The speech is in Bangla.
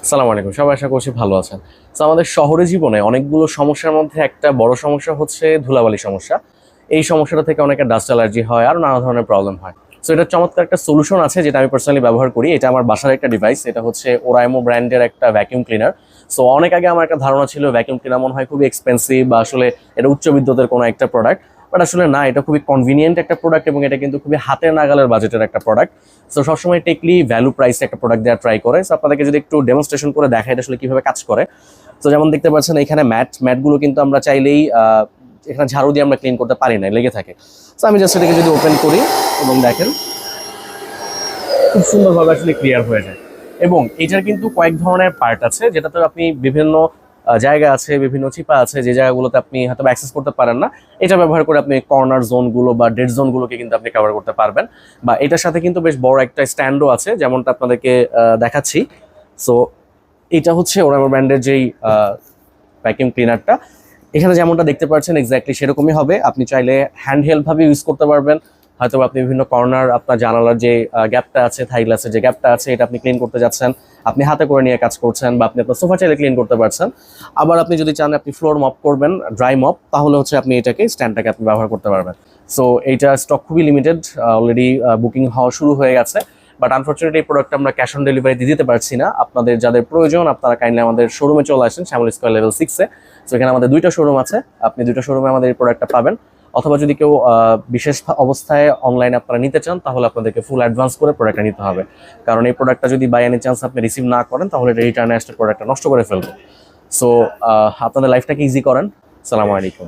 সালাম আলাইকুম, সবাই আশা করছি ভালো আছেন। তো আমাদের শহরে জীবনে অনেকগুলো সমস্যার মধ্যে একটা বড় সমস্যা হচ্ছে ধুলাবালি সমস্যা। এই সমস্যাটা থেকে অনেকের ডাস্ট অ্যালার্জি হয় আর নানা ধরনের প্রবলেম হয়। সো এটা চমৎকার একটা সলিউশন আছে যেটা আমি পার্সোনালি ব্যবহার করি। এটা আমার বাসার একটা ডিভাইস। এটা হচ্ছে ওরাইমো ব্র্যান্ডের একটা ভ্যাকিউম ক্লিনার। সো অনেক আগে আমার একটা ধারণা ছিল ভ্যাকিউম ক্লিনার মনে হয় খুবই এক্সপেন্সিভ বা আসলে এটা উচ্চ বিদ্যুতের কোনো একটা প্রোডাক্ট। বাট আসলে না, এটা খুবই কনভিনিয়েন্ট একটা প্রোডাক্ট এবং এটা কিন্তু খুবই হাতের নাগালের বাজেটের একটা প্রোডাক্ট। সো সবসময় টেকলি ভ্যালু প্রাইসে একটা প্রোডাক্ট দেওয়া ট্রাই করে। সো আপনাদেরকে যদি একটু ডেমনস্ট্রেশন করে দেখাই এটা আসলে কিভাবে কাজ করে। তো যেমন দেখতে পাচ্ছেন এখানে ম্যাটগুলো কিন্তু আমরা চাইলেই এখানে ঝাড়ু দিয়ে আমরা ক্লিন করতে পারি না, লেগে থাকে। সো আমি জাস্ট এটাকে যদি ওপেন করি এবং দেখেন খুব সুন্দরভাবে আসলে ক্লিয়ার হয়ে যায়। এবং এটার কিন্তু কয়েক ধরনের পার্ট আছে যেটাতে আপনি বিভিন্ন জায়গা আছে, বিভিন্ন চিপা আছে যে জায়গাগুলোতে আপনি হয়তো অ্যাক্সেস করতে পারেন না। এটা ব্যবহার করে আপনি কর্নার জোনগুলো বা ডেড জোনগুলোকে কিন্তু আপনি কভার করতে পারবেন। বা এটার সাথে কিন্তু বেশ বড় একটা স্ট্যান্ডও আছে, যেমনটা আপনাদেরকে দেখাচ্ছি। সো এটা হচ্ছে ওরাইমো ব্র্যান্ডের যেই ভ্যাকিউম ক্লিনারটা। এখানে যেমনটা দেখতে পাচ্ছেন এক্স্যাক্টলি সেরকমই হবে। আপনি চাইলে হ্যান্ড হেল্ড ভাবে ইউজ করতে পারবেন। হয়তো আপনি বিভিন্ন কর্নার, আপনার জানালার যে গ্যাপটা আছে, থাই গ্লাসের যে গ্যাপটা আছে, এটা আপনি ক্লিন করতে যাচ্ছেন, আপনি হাতে করে নিয়ে কাজ করছেন, বা আপনি আপনার সোফা চাইলে ক্লিন করতে পারছেন। আবার আপনি যদি চান আপনি ফ্লোর মপ করবেন, ড্রাই মপ, তাহলে হচ্ছে আপনি এটাকে স্ট্যান্ডটাকে আপনি ব্যবহার করতে পারবেন। সো এইটা স্টক খুবই লিমিটেড, অলরেডি বুকিং হওয়া শুরু হয়ে গেছে। বাট আনফর্চুনেটলি এই প্রোডাক্টটা আমরা ক্যাশ অন ডেলিভারি দিতে পারছি না। আপনাদের যাদের প্রয়োজন আপনারা কাইন্ডলি আমাদের শোরুমে চলে আসেন, শ্যামল স্কয়ার লেভেল 6-এ। সো এখানে আমাদের দুইটা শোরুম আছে, আপনি দুইটা শোরুমে আমাদের এই প্রোডাক্টটা পাবেন। অথবা যদি কেউ বিশেষ অবস্থায় অনলাইনে আপনারা নিতে চান তাহলে আপনাদেরকে ফুল অ্যাডভান্স করে প্রোডাক্টটা নিতে হবে। কারণ এই প্রোডাক্টটা যদি বাই এনি চান্স আপনি রিসিভ না করেন তাহলে এটা রিটার্নে আসলে প্রোডাক্টটা নষ্ট করে ফেলবে। সো আপনাদের লাইফটাকে ইজি করেন। সালামু আলাইকুম।